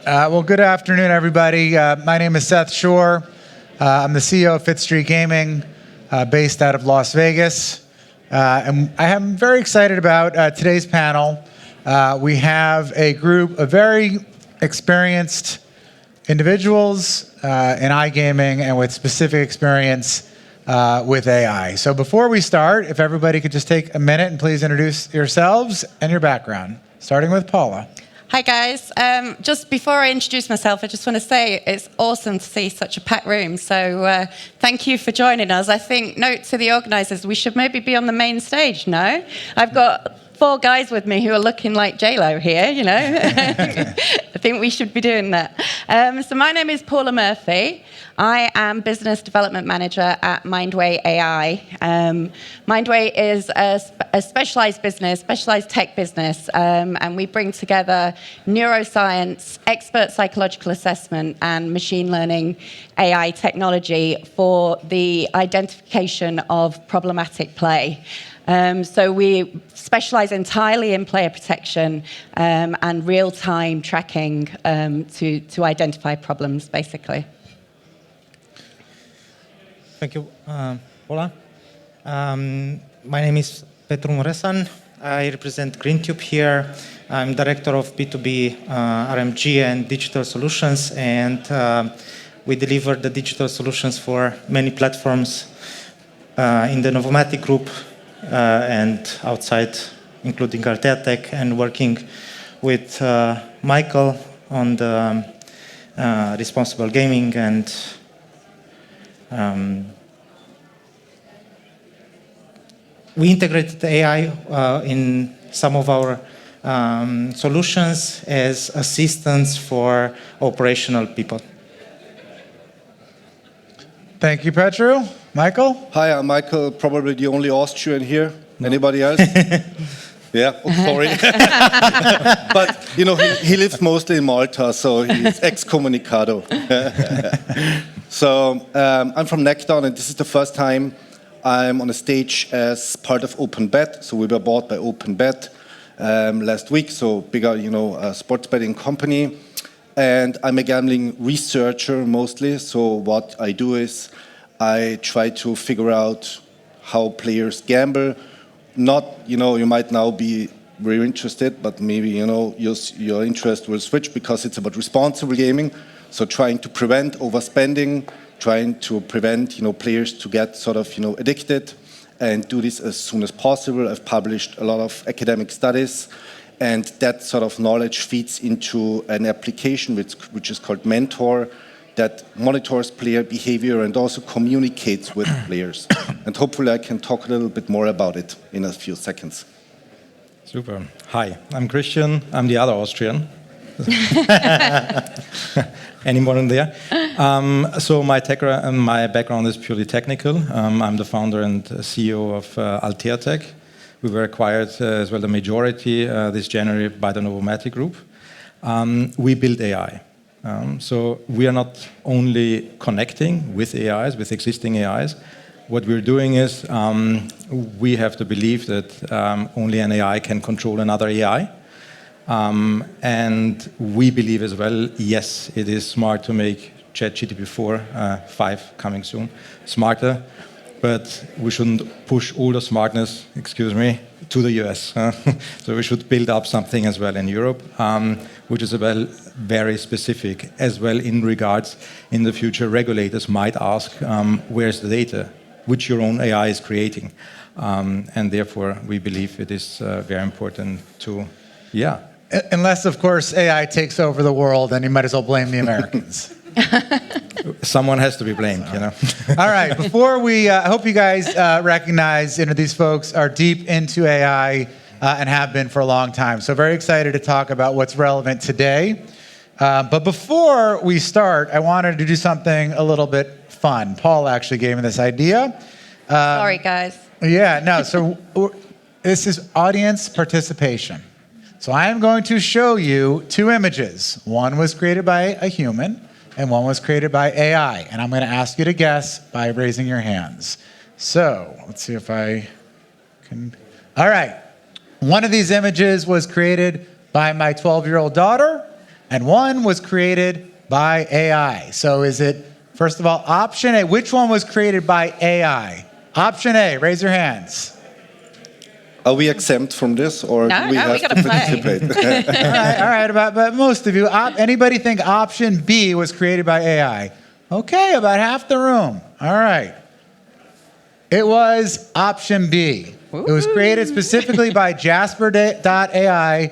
Well, good afternoon, everybody. My name is Seth Schorr. I'm the CEO of 5th Street Gaming, based out of Las Vegas. And I am very excited about today's panel. We have a group of very experienced individuals in iGaming and with specific experience with AI. So before we start, if everybody could just take a minute and please introduce yourselves and your background, starting with Paula. Hi guys, just before I introduce myself, I just want to say it's awesome to see such a packed room, so thank you for joining us. I think, note to the organisers, we should maybe be on the main stage, no? I've got 4 guys with me who are looking like J-Lo here, you know? I think we should be doing that. So my name is Paula Murphy. I am Business Development Manager at Mindway AI. Mindway is a specialized business, specialized tech business, and we bring together neuroscience, expert psychological assessment, and machine learning AI technology for the identification of problematic play. So we specialize entirely in player protection and real-time tracking to identify problems, basically. Thank you, Paula. My name is Petru Muresan. I represent Greentube here. I'm director of B2B RMG and digital solutions, and we deliver the digital solutions for many platforms in the Novomatic group and outside, including Alteatec, and working with Michael on the responsible gaming and we integrated AI in some of our solutions as assistance for operational people. Thank you, Petru. Michael? Hi, I'm Michael, probably the only Austrian here. No. Anybody else? Yeah, oh, sorry. But, you know, he lives mostly in Malta, so he's excommunicado. So I'm from Neccton, and this is the first time I'm on a stage as part of OpenBet. So we were bought by OpenBet last week, so bigger, you know, sports betting company. And I'm a gambling researcher mostly. So what I do is I try to figure out how players gamble. Not, you know, you might now be very interested, but maybe, you know, your interest will switch because it's about responsible gaming. So trying to prevent overspending, trying to prevent, you know, players to get sort of, you know, addicted and do this as soon as possible. I've published a lot of academic studies, and that sort of knowledge feeds into an application which is called Mentor, that monitors player behavior and also communicates with players. And hopefully I can talk a little bit more about it in a few seconds. Super. Hi, I'm Christian. I'm the other Austrian. Anyone in there? So my background is purely technical. I'm the founder and CEO of Alteatec. We were acquired as well the majority this January by the Novomatic group. We build AI. So we are not only connecting with AIs, with existing AIs. What we're doing is we have to believe that only an AI can control another AI. And we believe as well, yes, it is smart to make ChatGPT 5 coming soon smarter, but we shouldn't push all the smartness, to the US. So we should build up something as well in Europe, which is very specific as well in regards in the future regulators might ask, where's the data, which your own AI is creating. And therefore, we believe it is very important to, Unless, of course, AI takes over the world, then you might as well blame the Americans. Someone has to be blamed, you know. All right, before we, I hope you guys recognize, these folks are deep into AI and have been for a long time. So very excited to talk about what's relevant today. But before we start, I wanted to do something a little bit fun. Paul actually gave me this idea. Sorry, guys. Yeah, no, so this is audience participation. So I am going to show you 2 images. One was created by a human, and one was created by AI. And I'm going to ask you to guess by raising your hands. So let's see if I can. All right. One of these images was created by my 12-year-old daughter, and one was created by AI. So is it, first of all, option A, which one was created by AI? Option A, raise your hands. Are we exempt from this, or No, do we no, have we to gotta play. participate? All right, but most of you, anybody think option B was created by AI? Okay, about half the room. All right. It was option B. It was created specifically by Jasper.ai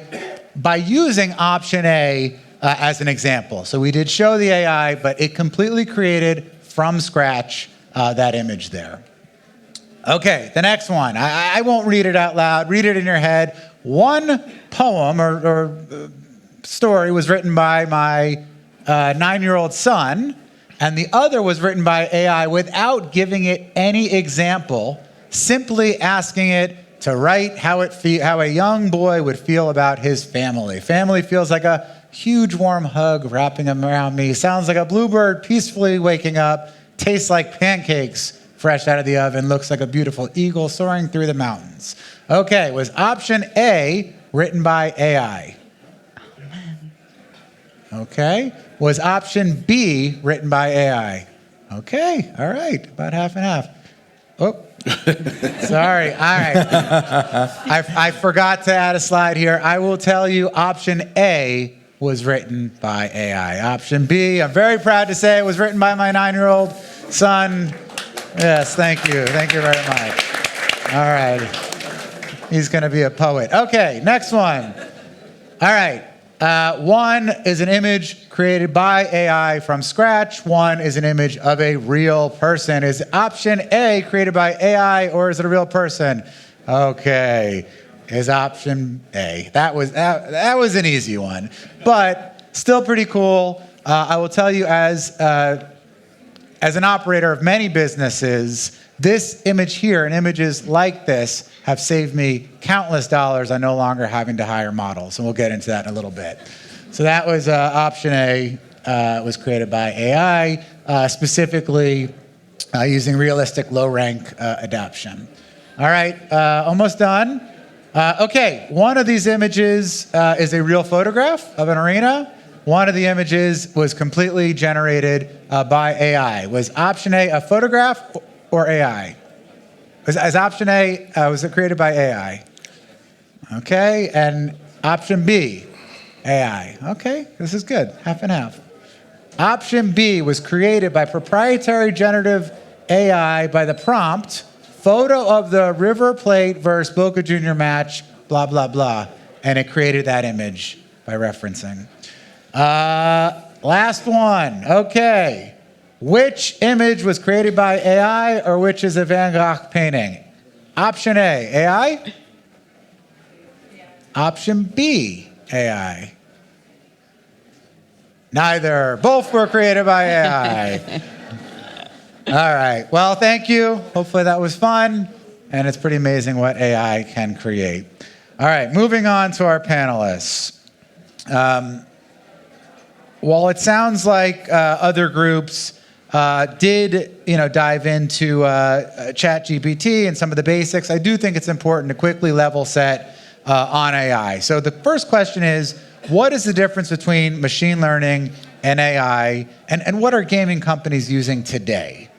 by using option A as an example. So we did show the AI, but it completely created from scratch that image there. Okay, the next one. I won't read it out loud. Read it in your head. One poem or story was written by my 9-year-old son, and the other was written by AI without giving it any example, simply asking it to write how a young boy would feel about his family. Family feels like a huge warm hug wrapping around me. Sounds like a bluebird peacefully waking up. Tastes like pancakes fresh out of the oven. Looks like a beautiful eagle soaring through the mountains. Okay, was option A written by AI? Oh, man. Okay. Was option B written by AI? Okay, all right, about half and half. Oh, sorry, all right. I forgot to add a slide here. I will tell you option A was written by AI. Option B, I'm very proud to say it was written by my 9-year-old son. Yes, thank you. Thank you very much. All right. He's going to be a poet. Okay, next one. All right. One is an image created by AI from scratch. One is an image of a real person. Is option A created by AI, or is it a real person? Okay. Is option A. That was an easy one, but still pretty cool. I will tell you, as an operator of many businesses, this image here and images like this have saved me countless dollars on no longer having to hire models, and we'll get into that in a little bit. So that was option A, was created by AI, specifically using realistic low-rank adaptation. All right, almost done. Okay, one of these images is a real photograph of an arena. One of the images was completely generated by AI. Was option A photograph or AI? Was option A, was it created by AI? Okay, and option B, AI. Okay, this is good, half and half. Option B was created by proprietary generative AI by the prompt, photo of the River Plate versus Boca Junior match, blah, blah, blah. And it created that image by referencing. Last one, okay. Which image was created by AI, or which is a Van Gogh painting? Option A, AI? Option B, AI. Neither. Both were created by AI. All right. Well, thank you. Hopefully that was fun. And it's pretty amazing what AI can create. All right. Moving on to our panelists. While it sounds like other groups did dive into ChatGPT and some of the basics, I do think it's important to quickly level set on AI. So the first question is, what is the difference between machine learning and AI, and what are gaming companies using today?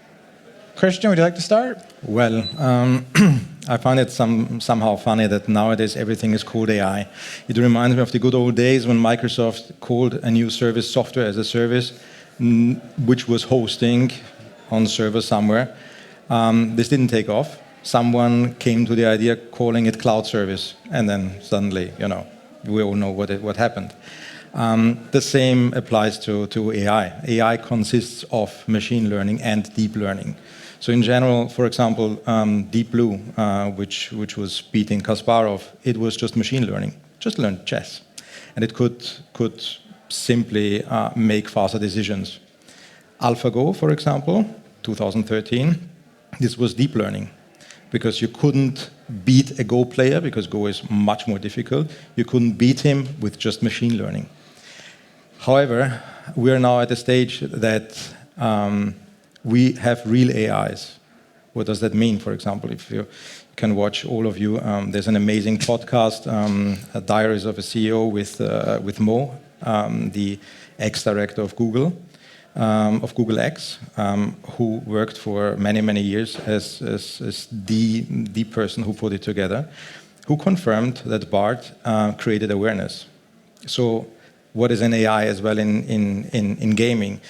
Christian, would you like to start? Well, I find it somehow funny that nowadays everything is called AI. It reminds me of the good old days when Microsoft called a new service software as a service, which was hosting on the server somewhere. This didn't take off. Someone came to the idea calling it cloud service, and then suddenly, we all know what happened. The same applies to AI. AI consists of machine learning and deep learning. So in general, for example, Deep Blue, which was beating Kasparov, it was just machine learning, just learned chess. And it could simply make faster decisions. AlphaGo, for example, 2013, this was deep learning, because you couldn't beat a Go player, because Go is much more difficult. You couldn't beat him with just machine learning. However, we are now at a stage that we have real AIs. What does that mean? For example, if you can watch, all of you, there's an amazing podcast, Diaries of a CEO with Mo. the ex-director of Google X, who worked for many, many years as the person who put it together, who confirmed that BART created awareness. So what is an AI as well in gaming?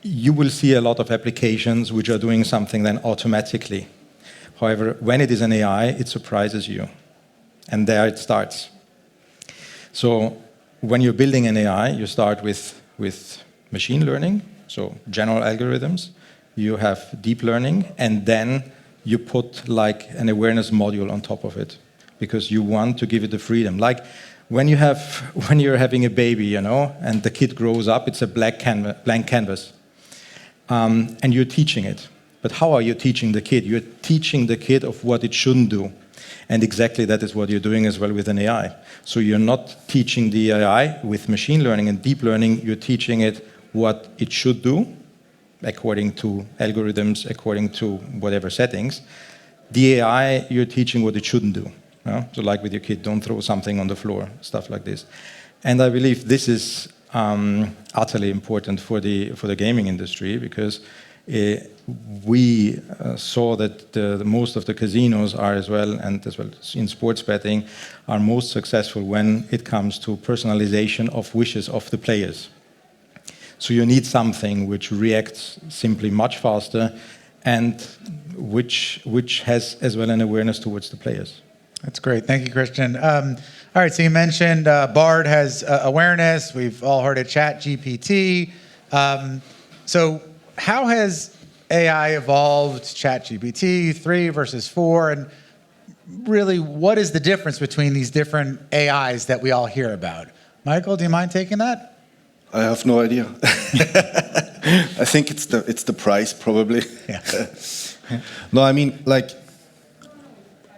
You will see a lot of applications which are doing something then automatically. However, when it is an AI, it surprises you. And there it starts. So when you're building an AI, you start with machine learning, so general algorithms. You have deep learning, and then you put like an awareness module on top of it, because you want to give it the freedom. Like when you're having a baby, you know, and the kid grows up, it's a blank canvas, and you're teaching it. But how are you teaching the kid? You're teaching the kid of what it shouldn't do. And exactly that is what you're doing as well with an AI. So you're not teaching the AI with machine learning and deep learning, you're teaching it what it should do, according to algorithms, according to whatever settings. The AI, you're teaching what it shouldn't do. You know? So like with your kid, don't throw something on the floor, stuff like this. And I believe this is utterly important for the gaming industry, because we saw that most of the casinos are as well, and as well in sports betting, are most successful when it comes to personalization of wishes of the players. So you need something which reacts simply much faster and which has as well an awareness towards the players. That's great. Thank you, Christian. All right, so you mentioned Bard has awareness. We've all heard of ChatGPT. So how has AI evolved, ChatGPT 3 versus 4, and really what is the difference between these different AIs that we all hear about? Michael, do you mind taking that? I have no idea. I think it's the price, probably. Yeah. No, I mean, like,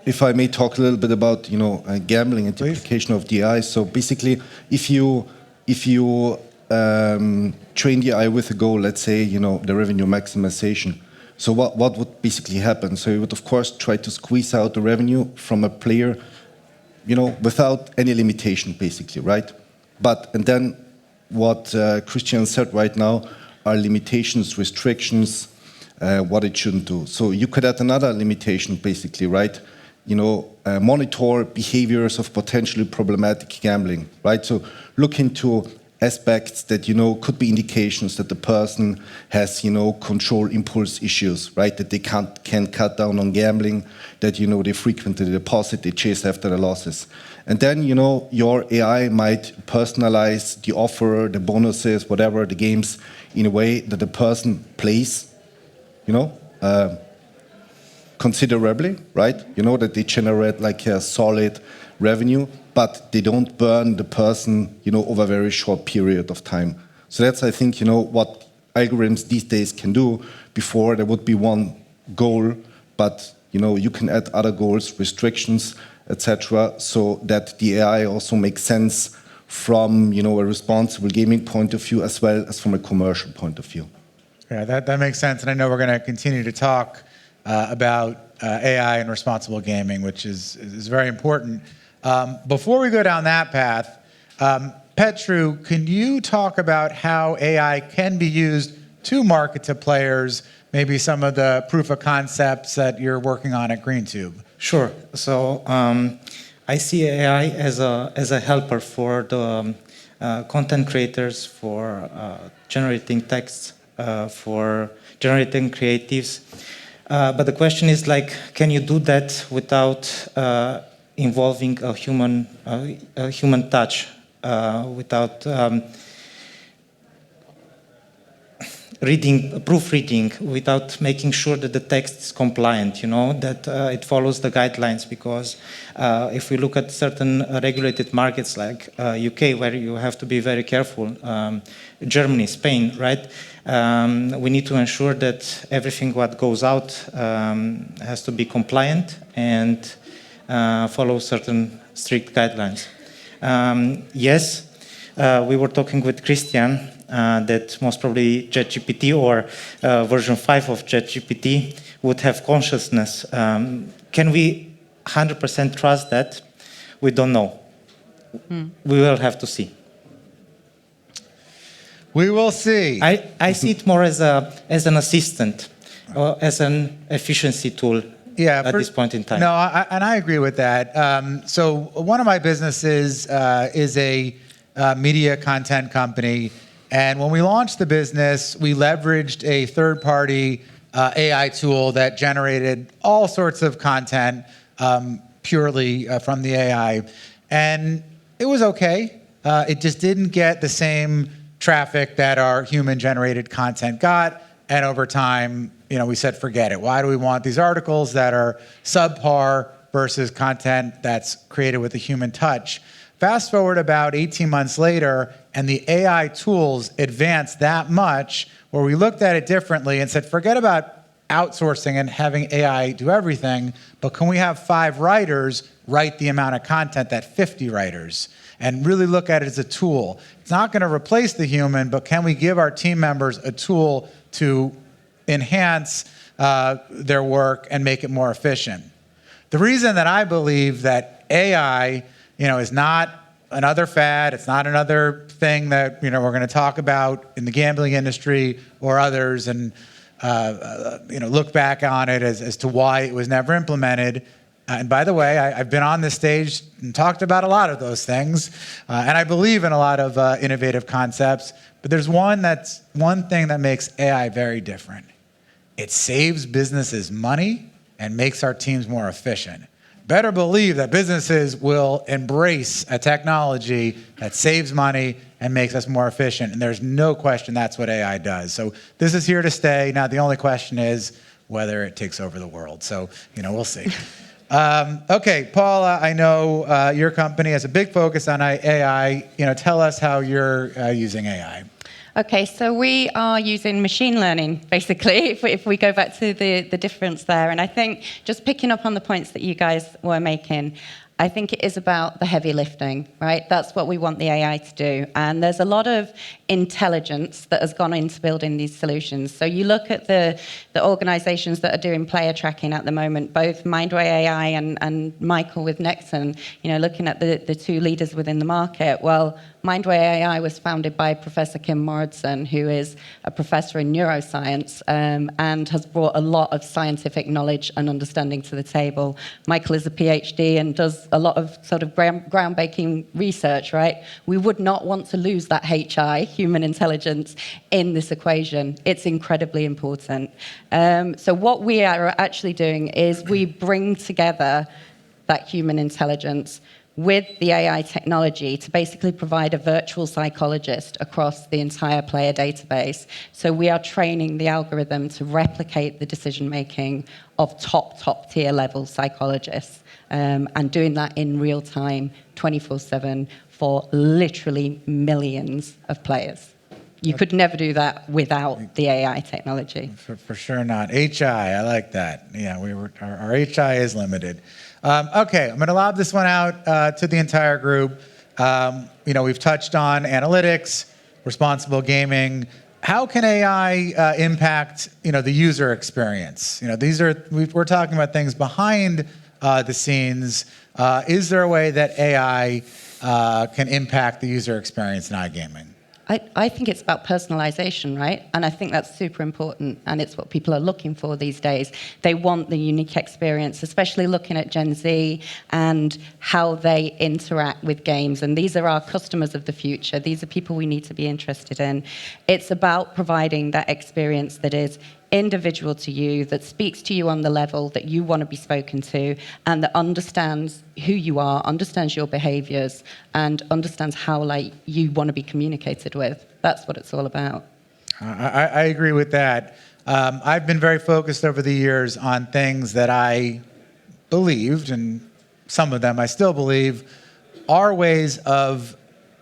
if I may talk a little bit about, you know, gambling and the application of the AI. So basically, if you train the AI with a goal, let's say, you know, the revenue maximization. So what would basically happen? So you would, of course, try to squeeze out the revenue from a player, you know, without any limitation, basically, right? And then what Christian said right now are limitations, restrictions, what it shouldn't do. So you could add another limitation, basically, right? You know, monitor behaviors of potentially problematic gambling, right? So look into aspects that, you know, could be indications that the person has, you know, control impulse issues, right? That they can cut down on gambling, that, you know, they frequently deposit, they chase after the losses. And then, you know, your AI might personalize the offer, the bonuses, whatever, the games, in a way that the person plays, you know, considerably, right? You know, that they generate like a solid revenue, but they don't burn the person, you know, over a very short period of time. So that's, I think, you know, what algorithms these days can do. Before, there would be one goal, but, you know, you can add other goals, restrictions, etc., so that the AI also makes sense from, you know, a responsible gaming point of view as well as from a commercial point of view. Yeah, that makes sense. And I know we're going to continue to talk about AI and responsible gaming, which is very important. Before we go down that path, Petru, can you talk about how AI can be used to market to players, maybe some of the proof of concepts that you're working on at Greentube? Sure. So I see AI as a helper for the content creators, for generating texts, for generating creatives. But the question is, like, can you do that without involving a human touch, without proofreading, without making sure that the text is compliant, you know, that it follows the guidelines? Because if we look at certain regulated markets like UK, where you have to be very careful, Germany, Spain, right? We need to ensure that everything what goes out has to be compliant and follow certain strict guidelines. Yes, we were talking with Christian that most probably ChatGPT or version 5 of ChatGPT would have consciousness. Can we 100% trust that? We don't know. We will have to see. We will see. I see it more as an assistant, or as an efficiency tool. Yeah, at this point in time. No, and I agree with that. So one of my businesses is a media content company, and when we launched the business, we leveraged a third-party AI tool that generated all sorts of content purely from the AI, and it was okay. It just didn't get the same traffic that our human-generated content got, and over time, we said, forget it. Why do we want these articles that are subpar versus content that's created with a human touch? Fast forward about 18 months later, and the AI tools advanced that much where we looked at it differently and said, forget about outsourcing and having AI do everything, but can we have 5 writers write the amount of content that 50 writers? And really look at it as a tool. It's not going to replace the human, but can we give our team members a tool to enhance their work and make it more efficient? The reason that I believe that AI, is not another fad, it's not another thing that we're going to talk about in the gambling industry or others, and look back on it as to why it was never implemented. And by the way, I've been on this stage and talked about a lot of those things, and I believe in a lot of innovative concepts. But there's one thing that makes AI very different. It saves businesses money and makes our teams more efficient. Better believe that businesses will embrace a technology that saves money and makes us more efficient. And there's no question that's what AI does. So this is here to stay. Now, the only question is whether it takes over the world. So, we'll see. Okay, Paula, I know your company has a big focus on AI. Tell us how you're using AI. Okay, so we are using machine learning, basically, if we go back to the difference there. And I think just picking up on the points that you guys were making, I think it is about the heavy lifting, right? That's what we want the AI to do. And there's a lot of intelligence that has gone into building these solutions. So you look at the organizations that are doing player tracking at the moment, both Mindway AI and Michael with Neccton, looking at the 2 leaders within the market. Well, Mindway AI was founded by Professor Kim Muresan, who is a professor in neuroscience and has brought a lot of scientific knowledge and understanding to the table. Michael is a PhD and does a lot of sort of groundbreaking research, right? We would not want to lose that HI, human intelligence, in this equation. It's incredibly important. So what we are actually doing is we bring together that human intelligence with the AI technology to basically provide a virtual psychologist across the entire player database. So we are training the algorithm to replicate the decision-making of top tier level psychologists and doing that in real time, 24/7 for literally millions of players. You could never do that without the AI technology. For sure not. HI, I like that. Yeah, our HI is limited. Okay, I'm going to lob this one out to the entire group. We've touched on analytics, responsible gaming. How can AI impact the user experience? We're talking about things behind the scenes. Is there a way that AI can impact the user experience in iGaming? I think it's about personalization, right? And I think that's super important, and it's what people are looking for these days. They want the unique experience, especially looking at Gen Z and how they interact with games. And these are our customers of the future. These are people we need to be interested in. It's about providing that experience that is individual to you, that speaks to you on the level that you want to be spoken to, and that understands who you are, understands your behaviors, and understands how you want to be communicated with. That's what it's all about. I agree with that. I've been very focused over the years on things that I believed, and some of them I still believe, are ways of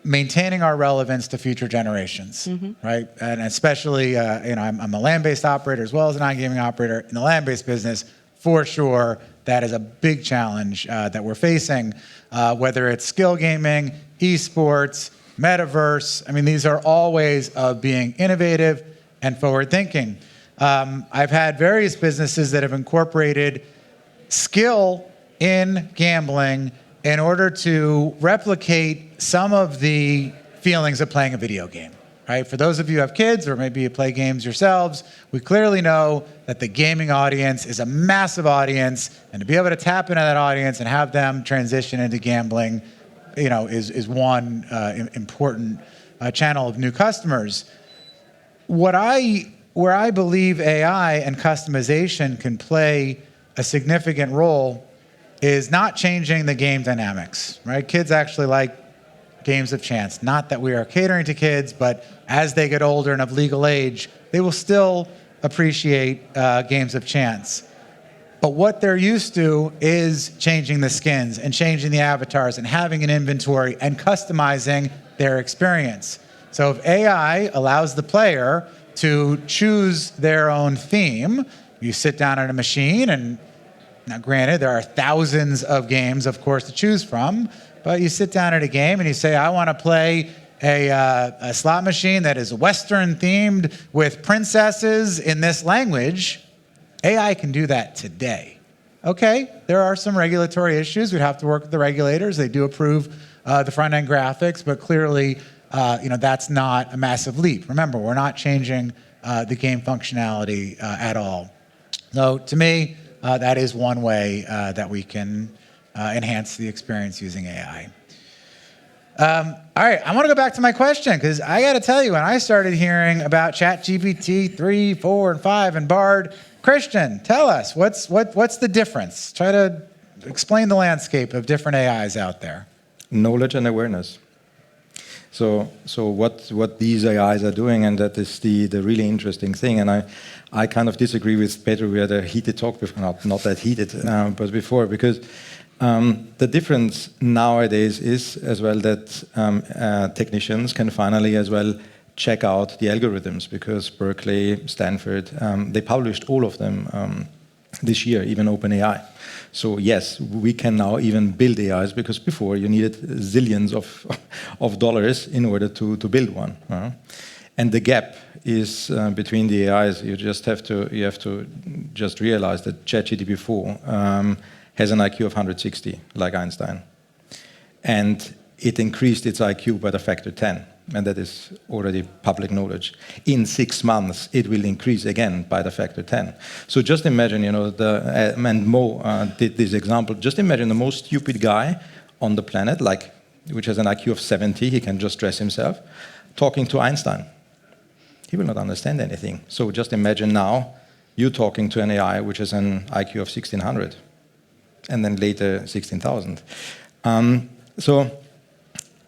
maintaining our relevance to future generations, right? And especially, I'm a land-based operator as well as an iGaming operator. In the land-based business, for sure, that is a big challenge that we're facing, whether it's skill gaming, esports, metaverse. I mean, these are all ways of being innovative and forward-thinking. I've had various businesses that have incorporated skill in gambling in order to replicate some of the feelings of playing a video game, right? For those of you who have kids or maybe you play games yourselves, we clearly know that the gaming audience is a massive audience, and to be able to tap into that audience and have them transition into gambling, is one important channel of new customers. Where I believe AI and customization can play a significant role is not changing the game dynamics, right? Kids actually like games of chance. Not that we are catering to kids, but as they get older and of legal age, they will still appreciate games of chance. But what they're used to is changing the skins and changing the avatars and having an inventory and customizing their experience. So if AI allows the player to choose their own theme, you sit down at a machine, and now granted, there are thousands of games, of course, to choose from, but you sit down at a game and you say, I want to play a slot machine that is Western themed with princesses in this language. AI can do that today. Okay, there are some regulatory issues. We'd have to work with the regulators. They do approve the front-end graphics, but clearly, that's not a massive leap. Remember, we're not changing the game functionality at all. So to me, that is one way that we can enhance the experience using AI. All right, I want to go back to my question, because I got to tell you, when I started hearing about ChatGPT 3, 4, and 5 and Bard, Christian, tell us, what's the difference? Try to explain the landscape of different AIs out there. Knowledge and awareness. So what these AIs are doing, and that is the really interesting thing, and I kind of disagree with Petru. We had a heated talk before, not that heated, but before, because the difference nowadays is as well that technicians can finally as well check out the algorithms, because Berkeley, Stanford, they published all of them this year, even OpenAI. So yes, we can now even build AIs, because before you needed zillions of dollars in order to build one. And the gap is between the AIs. You have to just realize that ChatGPT 4 has an IQ of 160, like Einstein, and it increased its IQ by the factor 10. And that is already public knowledge. In 6 months, it will increase again by the factor 10. So just imagine, and Mo did this example, just imagine the most stupid guy on the planet, which has an IQ of 70, he can just dress himself, talking to Einstein. He will not understand anything. So just imagine now, you talking to an AI which has an IQ of 1600, and then later 16,000. So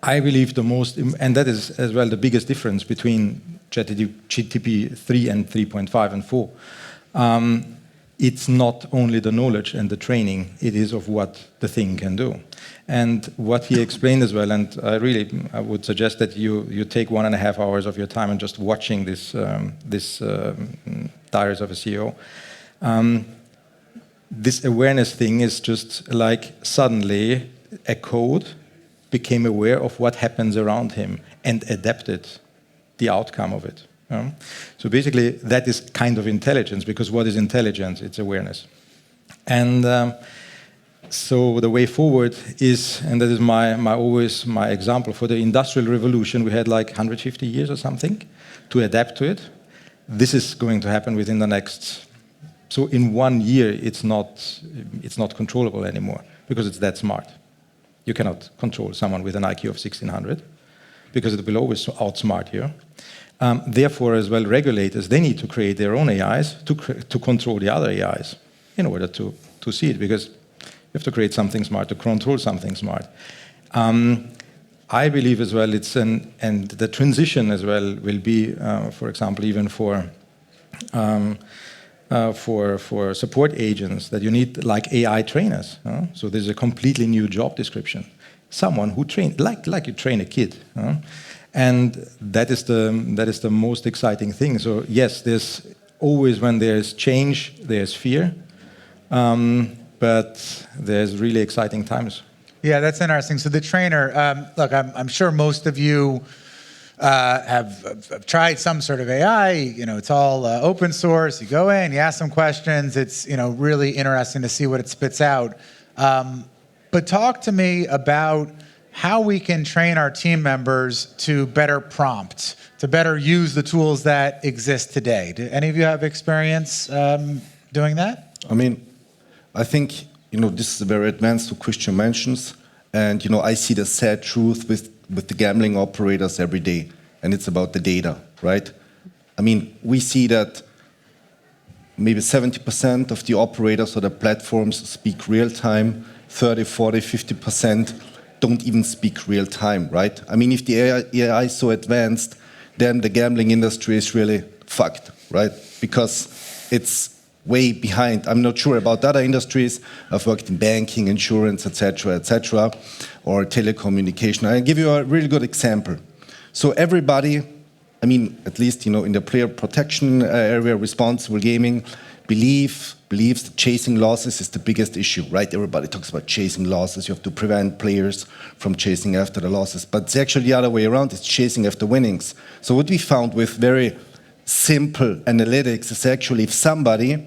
I believe the most, and that is as well the biggest difference between ChatGPT 3 and 3.5 and 4. It's not only the knowledge and the training, it is of what the thing can do. And what he explained as well, and I would suggest that you take 1.5 hours of your time and just watching this Diaries of a CEO. This awareness thing is just like suddenly a code became aware of what happens around him and adapted the outcome of it. So basically, that is kind of intelligence, because what is intelligence? It's awareness. And so the way forward is, and that is always my example, for the Industrial Revolution, we had like 150 years or something to adapt to it. This is going to happen within the next. So in 1 year, it's not controllable anymore, because it's that smart. You cannot control someone with an IQ of 1600, because it will always outsmart you. Therefore, as well, regulators, they need to create their own AIs to control the other AIs in order to see it, because you have to create something smart to control something smart. I believe as well and the transition as well will be, for example, even for support agents, that you need like AI trainers. So there's a completely new job description. Someone who train like you train a kid. And that is the most exciting thing. So yes, there's always, when there's change, there's fear, but there's really exciting times. Yeah, that's interesting. So the trainer, look, I'm sure most of you have tried some sort of AI. It's all open source. You go in, you ask some questions. It's really interesting to see what it spits out. But talk to me about how we can train our team members to better prompt, to better use the tools that exist today. Do any of you have experience doing that? I mean, I think, this is very advanced, what Christian mentions. And, I see the sad truth with the gambling operators every day. And it's about the data, right? I mean, we see that maybe 70% of the operators or the platforms speak real time, 30, 40, 50% don't even speak real time, right? I mean, if the AI is so advanced, then the gambling industry is really fucked, right? Because it's way behind. I'm not sure about other industries. I've worked in banking, insurance, etc., or telecommunication. I'll give you a really good example. So everybody, I mean, at least, in the player protection area, responsible gaming, believes that chasing losses is the biggest issue, right? Everybody talks about chasing losses. You have to prevent players from chasing after the losses. But it's actually the other way around. It's chasing after winnings. So what we found with very simple analytics is actually if somebody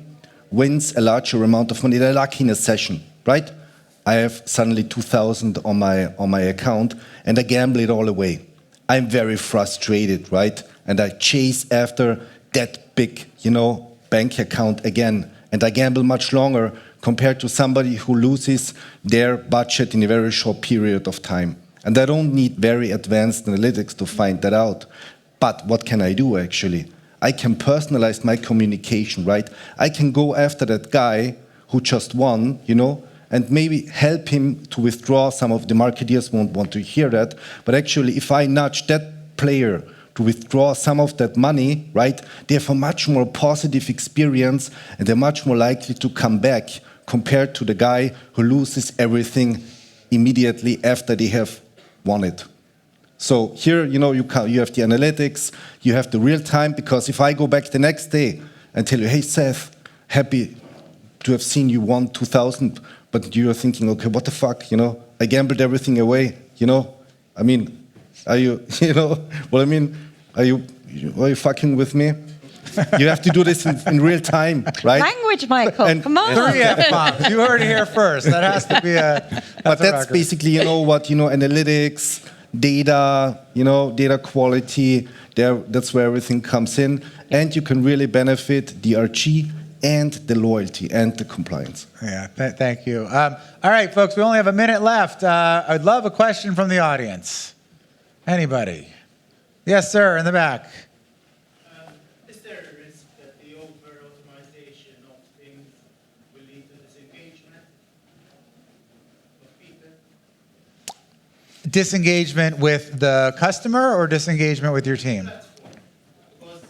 wins a larger amount of money, they're lucky in a session, right? I have suddenly 2,000 on my account and I gamble it all away. I'm very frustrated, right? And I chase after that big, bank account again. And I gamble much longer compared to somebody who loses their budget in a very short period of time. And I don't need very advanced analytics to find that out. But what can I do actually? I can personalize my communication, right? I can go after that guy who just won, and maybe help him to withdraw. Some of the marketeers won't want to hear that. But actually, if I nudge that player to withdraw some of that money, right, they have a much more positive experience and they're much more likely to come back compared to the guy who loses everything immediately after they have won it. So here, you have the analytics, you have the real time, because if I go back the next day and tell you, hey, Seth, happy to have seen you won 2,000, but you're thinking, okay, what the fuck, I gambled everything away, I mean, are you, what I mean? Are you fucking with me? You have to do this in real time, right? Language, Michael, come on. 3 F-bombs. You heard it here first. That has to be But that's basically, analytics, data, data quality, that's where everything comes in. And you can really benefit the RG and the loyalty and the compliance. Yeah, thank you. All right, folks, we only have a minute left. I'd love a question from the audience. Anybody? Yes, sir, in the back. Is there a risk that the over-automation of things will lead to disengagement of people? Disengagement with the customer or disengagement with your team? Because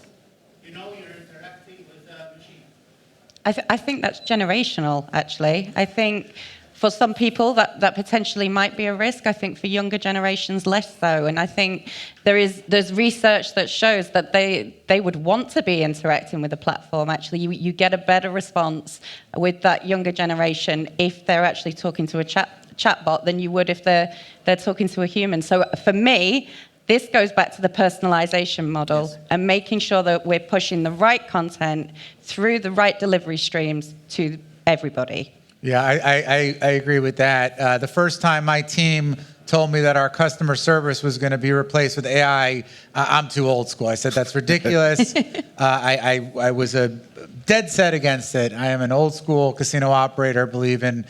you're interacting with the machine. I think that's generational, actually. I think for some people that potentially might be a risk. I think for younger generations, less so. And I think there's research that shows that they would want to be interacting with the platform. Actually, you get a better response with that younger generation if they're actually talking to a chatbot than you would if they're talking to a human. So for me, this goes back to the personalization model and making sure that we're pushing the right content through the right delivery streams to everybody. Yeah, I agree with that. The first time my team told me that our customer service was going to be replaced with AI, I'm too old school. I said, that's ridiculous. I was a dead set against it. I am an old school casino operator, believe in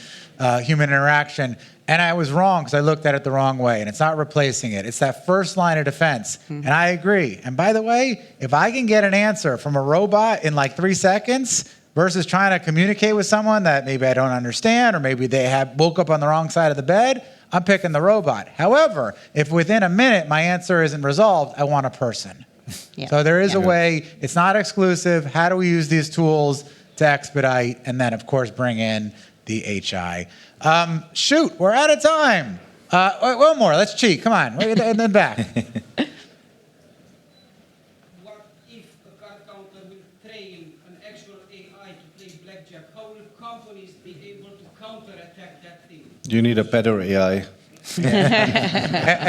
human interaction. And I was wrong because I looked at it the wrong way. And it's not replacing it. It's that first line of defense. And I agree. And by the way, if I can get an answer from a robot in like 3 seconds versus trying to communicate with someone that maybe I don't understand, or maybe they woke up on the wrong side of the bed, I'm picking the robot. However, if within a minute my answer isn't resolved, I want a person. Yeah. So there is a way. It's not exclusive. How do we use these tools to expedite and then, of course, bring in the HI? Shoot, we're out of time. One more. Let's cheat. Come on. In the back. What if a card counter will train an actual AI to play blackjack? How will companies be able to counterattack that thing? You need a better AI.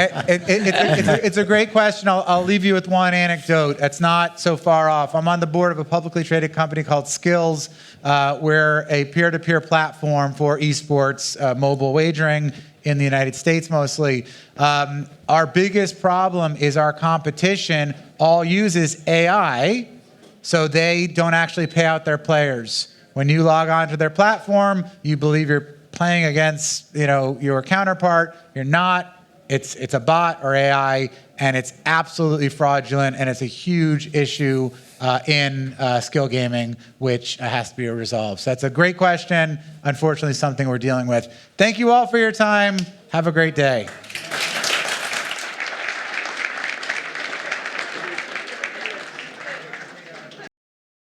It's a great question. I'll leave you with one anecdote. It's not so far off. I'm on the board of a publicly traded company called Skills. We're a peer-to-peer platform for esports mobile wagering in the United States mostly. Our biggest problem is our competition all uses AI, so they don't actually pay out their players. When you log on to their platform, you believe you're playing against, your counterpart. You're not. It's a bot or AI, and it's absolutely fraudulent, and it's a huge issue in skill gaming, which has to be resolved. So that's a great question. Unfortunately, something we're dealing with. Thank you all for your time. Have a great day.